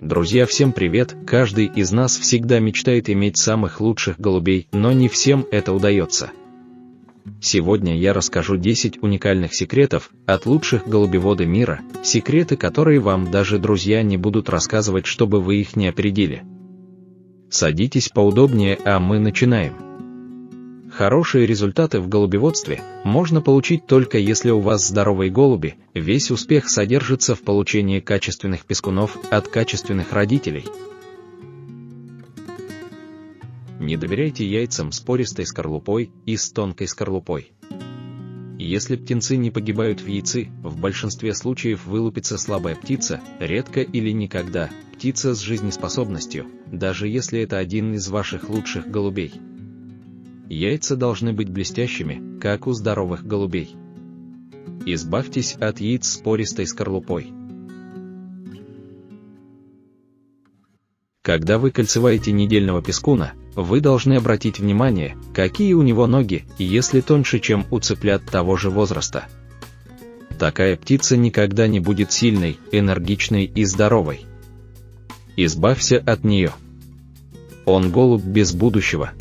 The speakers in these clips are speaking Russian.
Друзья, всем привет! Каждый из нас всегда мечтает иметь самых лучших голубей, но не всем это удается. Сегодня я расскажу 10 уникальных секретов от лучших голубевода мира, секреты, которые вам даже друзья не будут рассказывать, чтобы вы их не опередили. Садитесь поудобнее, а мы начинаем. Хорошие результаты в голубеводстве можно получить только если у вас здоровые голуби. Весь успех содержится в получении качественных пескунов от качественных родителей. Не доверяйте яйцам с пористой скорлупой и с тонкой скорлупой. Если птенцы не погибают в яйце, в большинстве случаев вылупится слабая птица, редко или никогда птица с жизнеспособностью, даже если это один из ваших лучших голубей. Яйца должны быть блестящими, как у здоровых голубей. Избавьтесь от яиц с пористой скорлупой. Когда вы кольцеваете недельного пескуна, вы должны обратить внимание, какие у него ноги, если тоньше, чем у цыплят того же возраста. Такая птица никогда не будет сильной, энергичной и здоровой. Избавься от нее. Он голубь без будущего.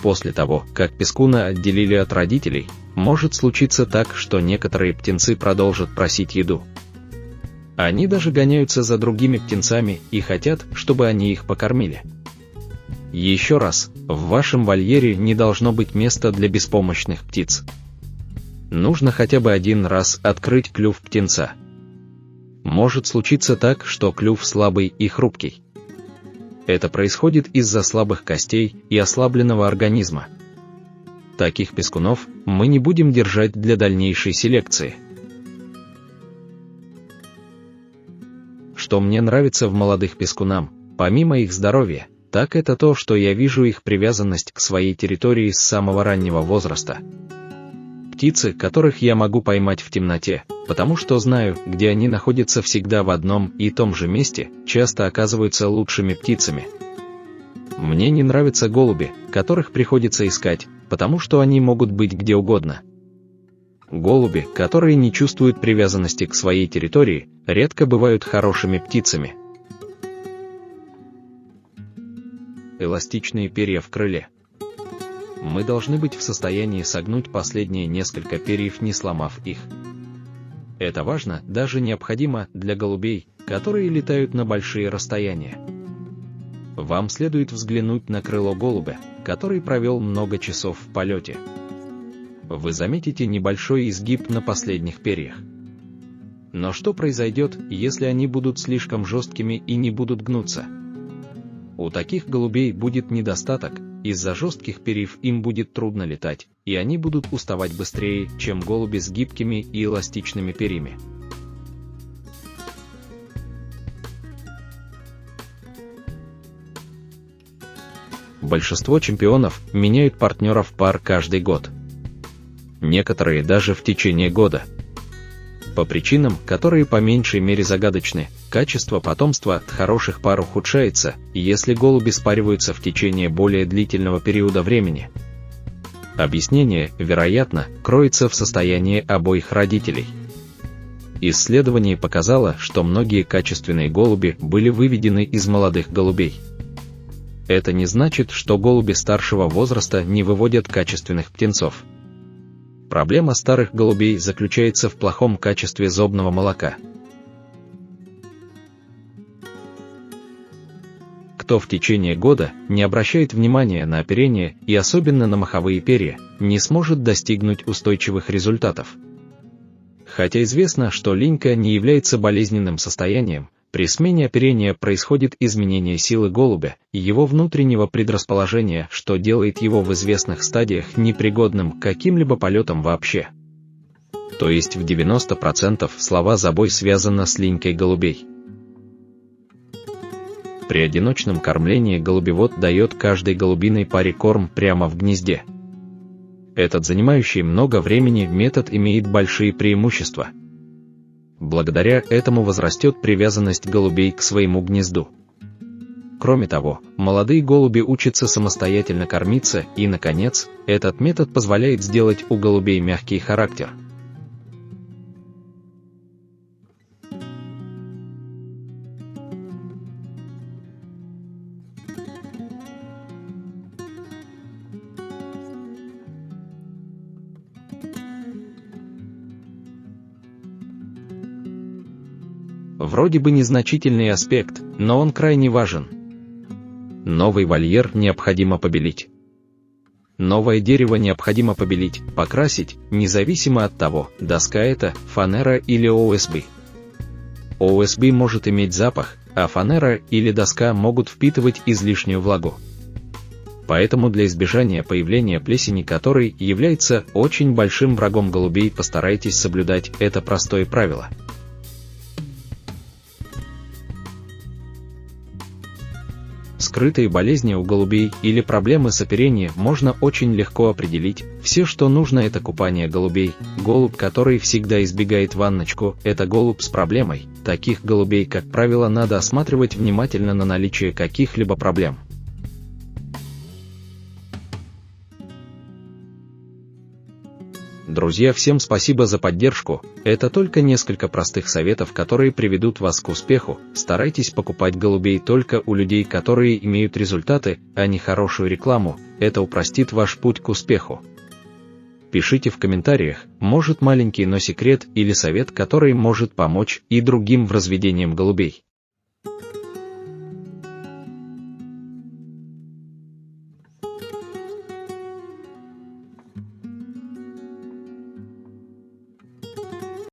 После того, как пескуна отделили от родителей, может случиться так, что некоторые птенцы продолжат просить еду. Они даже гоняются за другими птенцами и хотят, чтобы они их покормили. Еще раз, в вашем вольере не должно быть места для беспомощных птиц. Нужно хотя бы один раз открыть клюв птенца. Может случиться так, что клюв слабый и хрупкий. Это происходит из-за слабых костей и ослабленного организма. Таких пескунов мы не будем держать для дальнейшей селекции. Что мне нравится в молодых пескунам, помимо их здоровья, так это то, что я вижу их привязанность к своей территории с самого раннего возраста. Птицы, которых я могу поймать в темноте, потому что знаю, где они находятся всегда в одном и том же месте, часто оказываются лучшими птицами. Мне не нравятся голуби, которых приходится искать, потому что они могут быть где угодно. Голуби, которые не чувствуют привязанности к своей территории, редко бывают хорошими птицами. Эластичные перья в крыле. Мы должны быть в состоянии согнуть последние несколько перьев, не сломав их. Это важно, даже необходимо для голубей, которые летают на большие расстояния. Вам следует взглянуть на крыло голубя, который провел много часов в полете. Вы заметите небольшой изгиб на последних перьях. Но что произойдет, если они будут слишком жесткими и не будут гнуться? У таких голубей будет недостаток, из-за жестких перьев им будет трудно летать, и они будут уставать быстрее, чем голуби с гибкими и эластичными перьями. Большинство чемпионов меняют партнеров пар каждый год. Некоторые даже в течение года. По причинам, которые по меньшей мере загадочны, качество потомства от хороших пар ухудшается, если голуби спариваются в течение более длительного периода времени. Объяснение, вероятно, кроется в состоянии обоих родителей. Исследование показало, что многие качественные голуби были выведены из молодых голубей. Это не значит, что голуби старшего возраста не выводят качественных птенцов. Проблема старых голубей заключается в плохом качестве зобного молока. Кто в течение года не обращает внимания на оперение и особенно на маховые перья, не сможет достигнуть устойчивых результатов. Хотя известно, что линька не является болезненным состоянием, при смене оперения происходит изменение силы голубя и его внутреннего предрасположения, что делает его в известных стадиях непригодным к каким-либо полетам вообще. То есть в 90% слова «забой» связано с линькой голубей. При одиночном кормлении голубевод дает каждой голубиной паре корм прямо в гнезде. Этот занимающий много времени метод имеет большие преимущества. Благодаря этому возрастет привязанность голубей к своему гнезду. Кроме того, молодые голуби учатся самостоятельно кормиться, и, наконец, этот метод позволяет сделать у голубей мягкий характер. Вроде бы незначительный аспект, но он крайне важен. Новый вольер необходимо побелить. Новое дерево необходимо побелить, покрасить, независимо от того, доска это, фанера или ОСБ. ОСБ может иметь запах, а фанера или доска могут впитывать излишнюю влагу. Поэтому для избежания появления плесени, который является очень большим врагом голубей, постарайтесь соблюдать это простое правило. Скрытые болезни у голубей или проблемы с оперением можно очень легко определить. Все, что нужно, это купание голубей. Голубь, который всегда избегает ванночку, это голубь с проблемой. Таких голубей, как правило, надо осматривать внимательно на наличие каких-либо проблем. Друзья, всем спасибо за поддержку. Это только несколько простых советов, которые приведут вас к успеху. Старайтесь покупать голубей только у людей, которые имеют результаты, а не хорошую рекламу. Это упростит ваш путь к успеху. Пишите в комментариях, может маленький, но секрет или совет, который может помочь и другим в разведении голубей.